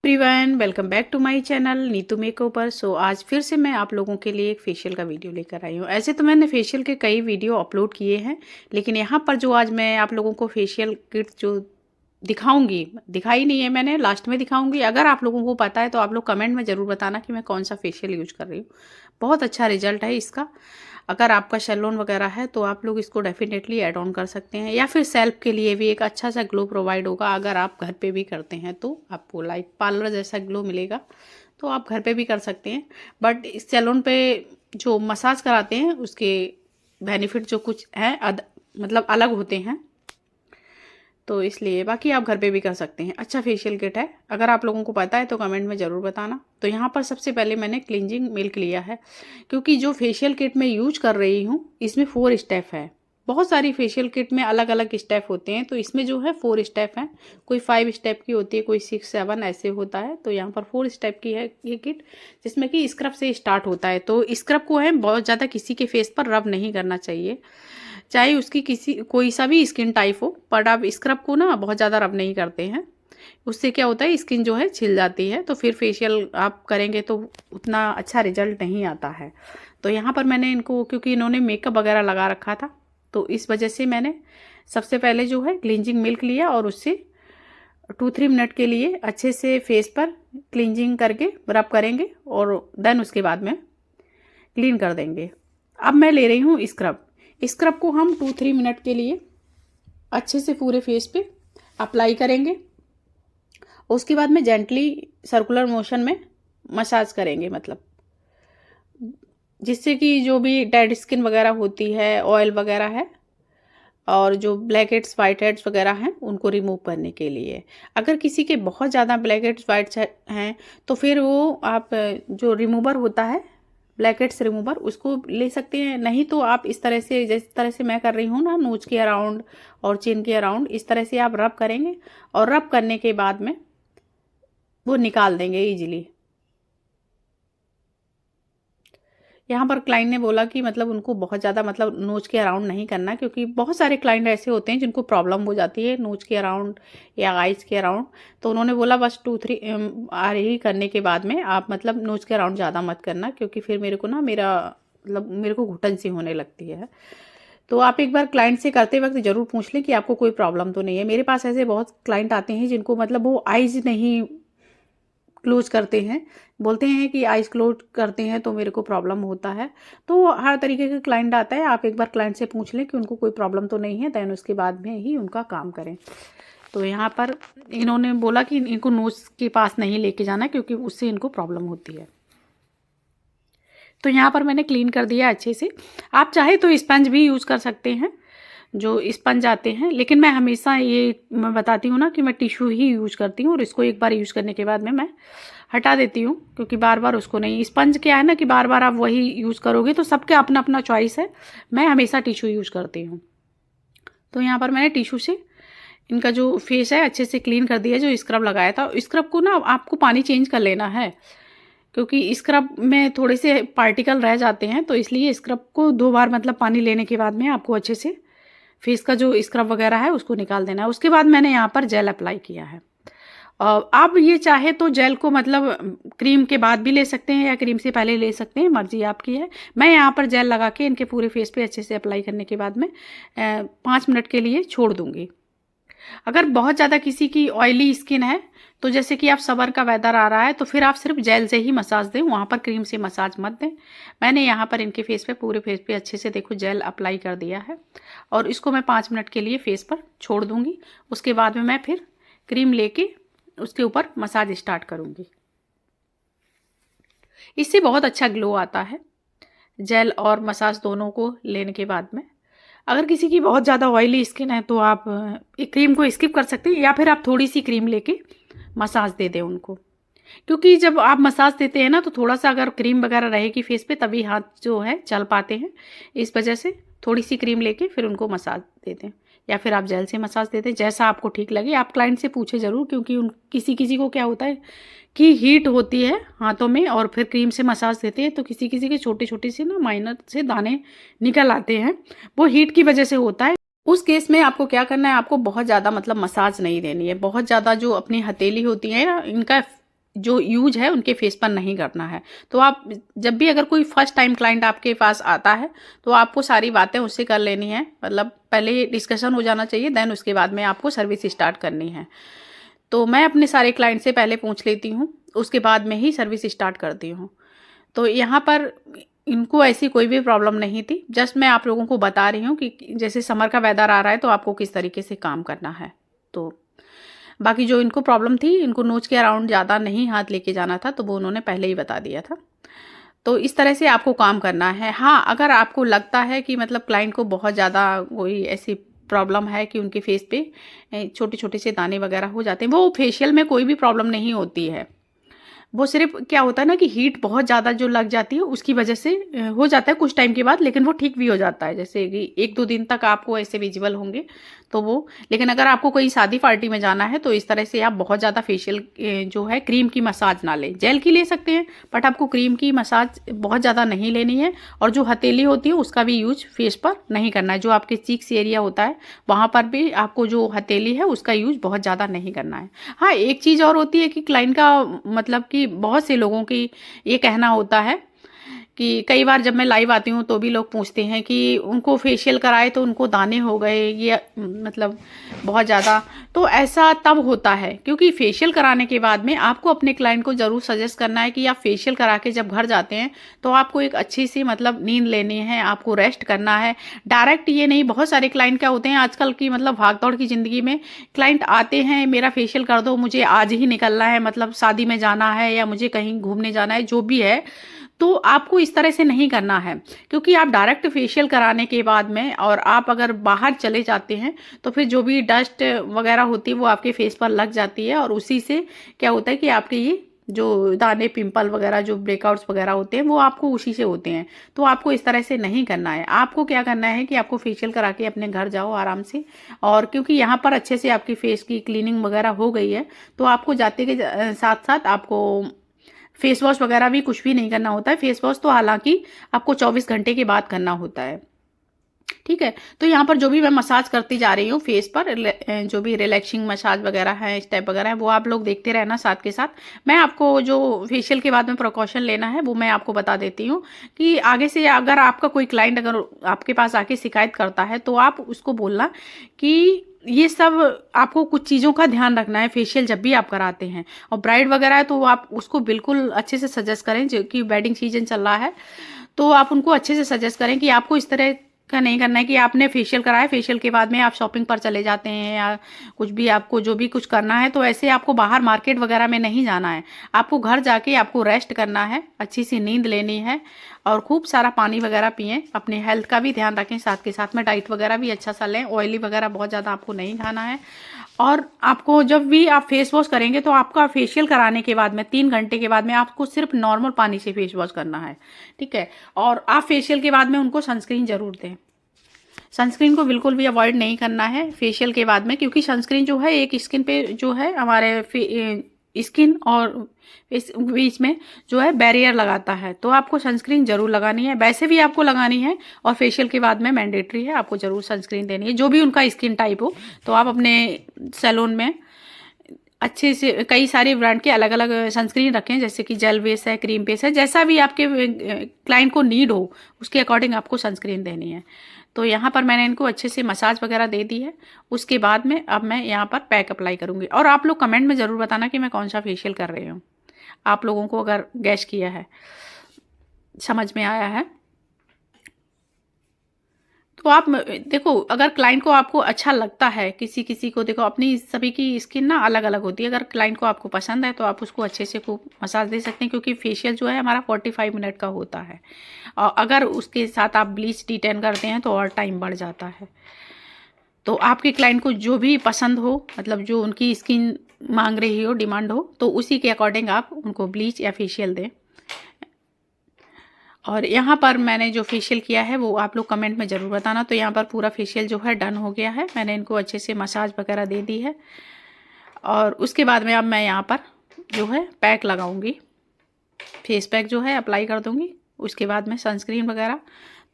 Everyone, welcome back to my channel Neetu makeover. So आज फिर से मैं आप लोगों के लिए एक फेशियल का वीडियो लेकर आई हूँ। ऐसे तो मैंने फेशियल के कई वीडियो अपलोड किए हैं, लेकिन यहाँ पर जो आज मैं आप लोगों को फेशियल किट जो दिखाऊंगी, दिखाई नहीं है मैंने, लास्ट में दिखाऊंगी। अगर आप लोगों को पता है तो आप लोग कमेंट में ज़रूर बताना कि मैं कौन सा फेशियल यूज कर रही हूँ। बहुत अच्छा रिजल्ट है इसका। अगर आपका सैलून वगैरह है तो आप लोग इसको डेफिनेटली ऐड ऑन कर सकते हैं, या फिर सेल्फ के लिए भी एक अच्छा सा ग्लो प्रोवाइड होगा। अगर आप घर पे भी करते हैं तो आपको लाइक पार्लर जैसा ग्लो मिलेगा, तो आप घर पे भी कर सकते हैं। बट इस सैलून पे जो मसाज कराते हैं उसके बेनिफिट जो कुछ हैं मतलब अलग होते हैं, तो इसलिए बाकी आप घर पे भी कर सकते हैं। अच्छा फेशियल किट है, अगर आप लोगों को पता है तो कमेंट में ज़रूर बताना। तो यहाँ पर सबसे पहले मैंने क्लिनजिंग मिल्क लिया है, क्योंकि जो फेशियल किट मैं यूज कर रही हूँ इसमें 4 स्टेप है। बहुत सारी फेशियल किट में अलग अलग स्टेप होते हैं, तो इसमें जो है 4 स्टेप हैं। कोई 5 स्टेप की होती है, कोई 6 7 ऐसे होता है। तो यहाँ पर 4 स्टेप की है ये किट, जिसमें कि स्क्रब से स्टार्ट होता है। तो स्क्रब को है बहुत ज़्यादा किसी के फेस पर रब नहीं करना चाहिए, चाहे उसकी कोई सा भी स्किन टाइप हो। पर आप स्क्रब को ना बहुत ज़्यादा रब नहीं करते हैं, उससे क्या होता है स्किन जो है छिल जाती है, तो फिर फेशियल आप करेंगे तो उतना अच्छा रिजल्ट नहीं आता है। तो यहाँ पर मैंने इनको, क्योंकि इन्होंने मेकअप वगैरह लगा रखा था, तो इस वजह से मैंने सबसे पहले जो है क्लिनजिंग मिल्क लिया और उससे 2-3 मिनट के लिए अच्छे से फेस पर क्लिनजिंग करके रब करेंगे, और देन उसके बाद में क्लीन कर देंगे। अब मैं ले रही हूँ स्क्रब। स्क्रब को हम 2-3 मिनट के लिए अच्छे से पूरे फेस पे अप्लाई करेंगे। उसके बाद में जेंटली सर्कुलर मोशन में मसाज करेंगे, मतलब जिससे कि जो भी डेड स्किन वगैरह होती है, ऑयल वगैरह है, और जो ब्लैक हेड्स वाइट हेड्स वगैरह हैं उनको रिमूव करने के लिए। अगर किसी के बहुत ज़्यादा ब्लैक हेड्स वाइट हैं तो फिर वो आप जो रिमूवर होता है, ब्लैक हेड्स रिमूवर, उसको ले सकते हैं। नहीं तो आप इस तरह से, जिस तरह से मैं कर रही हूँ ना, नोज के अराउंड और चिन के अराउंड, इस तरह से आप रब करेंगे, और रब करने के बाद में वो निकाल देंगे इजीली। यहाँ पर क्लाइंट ने बोला कि मतलब उनको बहुत ज़्यादा मतलब नोज के अराउंड नहीं करना, क्योंकि बहुत सारे क्लाइंट ऐसे होते हैं जिनको प्रॉब्लम हो जाती है नोज के अराउंड या आइज़ के अराउंड। तो उन्होंने बोला बस 2-3 आ रही करने के बाद में आप मतलब नोज के अराउंड ज़्यादा मत करना, क्योंकि फिर मेरे को ना मेरे को घुटन सी होने लगती है। तो आप एक बार क्लाइंट से करते वक्त ज़रूर पूछ लें कि आपको कोई प्रॉब्लम तो नहीं है। मेरे पास ऐसे बहुत क्लाइंट आते हैं जिनको मतलब वो आइज़ नहीं क्लोज करते हैं, बोलते हैं कि आइज क्लोज करते हैं तो मेरे को प्रॉब्लम होता है। तो हर तरीके के क्लाइंट आता है, आप एक बार क्लाइंट से पूछ लें कि उनको कोई प्रॉब्लम तो नहीं है, दैन उसके बाद में ही उनका काम करें। तो यहाँ पर इन्होंने बोला कि इनको नोज के पास नहीं लेके जाना, क्योंकि उससे इनको प्रॉब्लम होती है। तो यहाँ पर मैंने क्लीन कर दिया अच्छे से। आप चाहे तो स्पंज भी यूज़ कर सकते हैं, जो स्पंज आते हैं, लेकिन मैं हमेशा ये मैं बताती हूँ ना कि मैं टिश्यू ही यूज करती हूँ, और इसको एक बार यूज करने के बाद में मैं हटा देती हूँ, क्योंकि बार बार उसको नहीं। स्पंज क्या है ना कि बार बार आप वही यूज़ करोगे, तो सबके अपना अपना चॉइस है। मैं हमेशा टिश्यू यूज करती हूँ। तो यहाँ पर मैंने टिश्यू से इनका जो फेस है अच्छे से क्लीन कर दिया। जो स्क्रब लगाया था, स्क्रब को ना आपको पानी चेंज कर लेना है, क्योंकि स्क्रब में थोड़े से पार्टिकल रह जाते हैं, तो इसलिए स्क्रब को 2 बार मतलब पानी लेने के बाद में आपको अच्छे से फेस का जो स्क्रब वगैरह है उसको निकाल देना है। उसके बाद मैंने यहाँ पर जेल अप्लाई किया है। आप ये चाहे तो जेल को मतलब क्रीम के बाद भी ले सकते हैं या क्रीम से पहले ले सकते हैं, मर्जी आपकी है। मैं यहाँ पर जेल लगा के इनके पूरे फेस पे अच्छे से अप्लाई करने के बाद में 5 मिनट के लिए छोड़ दूंगी। अगर बहुत ज़्यादा किसी की ऑयली स्किन है, तो जैसे कि आप समर का वेदर आ रहा है, तो फिर आप सिर्फ जेल से ही मसाज दें, वहाँ पर क्रीम से मसाज मत दें। मैंने यहाँ पर इनके फेस पे, पूरे फेस पे अच्छे से देखो जेल अप्लाई कर दिया है, और इसको मैं 5 मिनट के लिए फेस पर छोड़ दूंगी। उसके बाद में मैं फिर क्रीम लेके उसके ऊपर मसाज स्टार्ट करूँगी। इससे बहुत अच्छा ग्लो आता है, जेल और मसाज दोनों को लेने के बाद में। अगर किसी की बहुत ज़्यादा ऑयली स्किन है तो आप क्रीम को स्किप कर सकते हैं, या फिर आप थोड़ी सी क्रीम लेके मसाज दे दें उनको, क्योंकि जब आप मसाज देते हैं ना तो थोड़ा सा अगर क्रीम वगैरह रहेगी फेस पे तभी हाथ जो है चल पाते हैं। इस वजह से थोड़ी सी क्रीम लेके फिर उनको मसाज दे दें, या फिर आप जेल से मसाज दे दें, जैसा आपको ठीक लगे। आप क्लाइंट से पूछे ज़रूर, क्योंकि किसी किसी को क्या होता है कि हीट होती है हाथों में, और फिर क्रीम से मसाज देते हैं तो किसी किसी के छोटे छोटे से ना माइनर से दाने निकल आते हैं, वो हीट की वजह से होता है। उस केस में आपको क्या करना है, आपको बहुत ज़्यादा मतलब मसाज नहीं देनी है। बहुत ज़्यादा जो अपनी हथेली होती है ना, इनका जो यूज है उनके फेस पर नहीं करना है। तो आप जब भी अगर कोई फर्स्ट टाइम क्लाइंट आपके पास आता है तो आपको सारी बातें उससे कर लेनी है, मतलब पहले डिस्कशन हो जाना चाहिए, देन उसके बाद में आपको सर्विस स्टार्ट करनी है। तो मैं अपने सारे क्लाइंट से पहले पूछ लेती हूँ, उसके बाद में ही सर्विस स्टार्ट करती हूँ। तो यहाँ पर इनको ऐसी कोई भी प्रॉब्लम नहीं थी, जस्ट मैं आप लोगों को बता रही हूँ कि जैसे समर का वेदर आ रहा है तो आपको किस तरीके से काम करना है। तो बाकी जो इनको प्रॉब्लम थी, इनको नोच के अराउंड ज़्यादा नहीं हाथ लेके जाना था, तो वो उन्होंने पहले ही बता दिया था। तो इस तरह से आपको काम करना है। हाँ, अगर आपको लगता है कि मतलब क्लाइंट को बहुत ज़्यादा कोई ऐसी प्रॉब्लम है कि उनके फेस पे छोटे छोटे से दाने वगैरह हो जाते हैं, वो फेशियल में कोई भी प्रॉब्लम नहीं होती है। वो सिर्फ क्या होता है ना कि हीट बहुत ज़्यादा जो लग जाती है उसकी वजह से हो जाता है कुछ टाइम के बाद, लेकिन वो ठीक भी हो जाता है। जैसे कि 1-2 दिन तक आपको ऐसे विजिबल होंगे तो वो, लेकिन अगर आपको कोई शादी पार्टी में जाना है तो इस तरह से आप बहुत ज़्यादा फेशियल जो है क्रीम की मसाज ना लें। जेल की ले सकते हैं बट आपको क्रीम की मसाज बहुत ज़्यादा नहीं लेनी है। और जो हथेली होती है उसका भी यूज फेस पर नहीं करना है। जो आपके चीक्स एरिया होता है वहाँ पर भी आपको जो हथेली है उसका यूज बहुत ज़्यादा नहीं करना है। हाँ, एक चीज़ और होती है कि क्लाइंट का मतलब कि बहुत से लोगों की ये कहना होता है कि कई बार जब मैं लाइव आती हूँ तो भी लोग पूछते हैं कि उनको फेशियल कराए तो उनको दाने हो गए, ये मतलब बहुत ज़्यादा। तो ऐसा तब होता है क्योंकि फेशियल कराने के बाद में आपको अपने क्लाइंट को ज़रूर सजेस्ट करना है कि आप फेशियल करा के जब घर जाते हैं तो आपको एक अच्छी सी मतलब नींद लेनी है, आपको रेस्ट करना है। डायरेक्ट ये नहीं, बहुत सारे क्लाइंट क्या होते हैं आजकल की मतलब भागदौड़ की ज़िंदगी में, क्लाइंट आते हैं मेरा फेशियल कर दो, मुझे आज ही निकलना है, मतलब शादी में जाना है या मुझे कहीं घूमने जाना है, जो भी है। तो आपको इस तरह से नहीं करना है क्योंकि आप डायरेक्ट फेशियल कराने के बाद में और आप अगर बाहर चले जाते हैं तो फिर जो भी डस्ट वगैरह होती है वो आपके फेस पर लग जाती है और उसी से क्या होता है कि आपके ये जो दाने, पिंपल वगैरह, जो ब्रेकआउट्स वगैरह होते हैं वो आपको उसी से होते हैं। तो आपको इस तरह से नहीं करना है। आपको क्या करना है कि आपको फेशियल करा के अपने घर जाओ आराम से, और क्योंकि यहाँ पर अच्छे से आपकी फेस की क्लीनिंग वगैरह हो गई है तो आपको जाते के साथ साथ आपको फेस वॉश वगैरह भी कुछ भी नहीं करना होता है। फेस वॉश तो हालांकि आपको 24 घंटे के बाद करना होता है, ठीक है। तो यहाँ पर जो भी मैं मसाज करती जा रही हूँ फेस पर, जो भी रिलैक्सिंग मसाज वगैरह है, स्टेप वगैरह है, वो आप लोग देखते रहना साथ के साथ। मैं आपको जो फेशियल के बाद में प्रिकॉशन लेना है वो मैं आपको बता देती हूँ कि आगे से अगर आपका कोई क्लाइंट अगर आपके पास आके शिकायत करता है तो आप उसको बोलना कि ये सब आपको कुछ चीज़ों का ध्यान रखना है फेशियल जब भी आप कराते हैं। और ब्राइड वगैरह है तो आप उसको बिल्कुल अच्छे से सजेस्ट करें, जो कि वेडिंग सीजन चल रहा है तो आप उनको अच्छे से सजेस्ट करें कि आपको इस तरह का नहीं करना है कि आपने फेशियल कराया, फेशियल के बाद में आप शॉपिंग पर चले जाते हैं या कुछ भी आपको जो भी कुछ करना है तो ऐसे आपको बाहर मार्केट वगैरह में नहीं जाना है। आपको घर जाके आपको रेस्ट करना है, अच्छी सी नींद लेनी है और खूब सारा पानी वगैरह पिएं। अपने हेल्थ का भी ध्यान रखें, साथ के साथ में डाइट वगैरह भी अच्छा सा लें। ऑयली वगैरह बहुत ज़्यादा आपको नहीं खाना है। और आपको जब भी आप फेस वॉश करेंगे तो आपका फेशियल कराने के बाद में 3 घंटे के बाद में आपको सिर्फ नॉर्मल पानी से फेस वॉश करना है, ठीक है। और आप फेशियल के बाद में उनको सनस्क्रीन जरूर दें। सनस्क्रीन को बिल्कुल भी अवॉइड नहीं करना है फेशियल के बाद में, क्योंकि सनस्क्रीन जो है एक स्किन पे जो है हमारे स्किन और इस बीच में जो है बैरियर लगाता है। तो आपको सनस्क्रीन जरूर लगानी है, वैसे भी आपको लगानी है और फेशियल के बाद में मैंडेटरी है, आपको जरूर सनस्क्रीन देनी है। जो भी उनका स्किन टाइप हो तो आप अपने सैलून में अच्छे से कई सारे ब्रांड के अलग अलग सनस्क्रीन रखें, जैसे कि जेल बेस है, क्रीम बेस है, जैसा भी आपके क्लाइंट को नीड हो उसके अकॉर्डिंग आपको सनस्क्रीन देनी है। तो यहाँ पर मैंने इनको अच्छे से मसाज वगैरह दे दी है। उसके बाद में अब मैं यहाँ पर पैक अप्लाई करूँगी। और आप लोग कमेंट में ज़रूर बताना कि मैं कौन सा फेशियल कर रही हूँ, आप लोगों को अगर गैस किया है, समझ में आया है। तो आप देखो, अगर क्लाइंट को आपको अच्छा लगता है, किसी किसी को देखो अपनी सभी की स्किन ना अलग अलग होती है, अगर क्लाइंट को आपको पसंद है तो आप उसको अच्छे से खूब मसाज दे सकते हैं, क्योंकि फेशियल जो है हमारा 45 मिनट का होता है और अगर उसके साथ आप ब्लीच D10 करते हैं तो और टाइम बढ़ जाता है। तो आपके क्लाइंट को जो भी पसंद हो, मतलब जो उनकी स्किन मांग रही हो, डिमांड हो, तो उसी के अकॉर्डिंग आप उनको ब्लीच या फेशियल दें। और यहाँ पर मैंने जो फेशियल किया है वो आप लोग कमेंट में ज़रूर बताना। तो यहाँ पर पूरा फेशियल जो है डन हो गया है, मैंने इनको अच्छे से मसाज वगैरह दे दी है। और उसके बाद में अब मैं यहाँ पर जो है पैक लगाऊंगी, फेस पैक जो है अप्लाई कर दूंगी, उसके बाद में सनस्क्रीन वगैरह।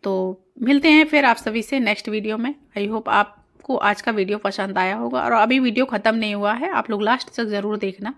तो मिलते हैं फिर आप सभी से नेक्स्ट वीडियो में। आई होप आपको आज का वीडियो पसंद आया होगा। और अभी वीडियो ख़त्म नहीं हुआ है, आप लोग लास्ट तक ज़रूर देखना।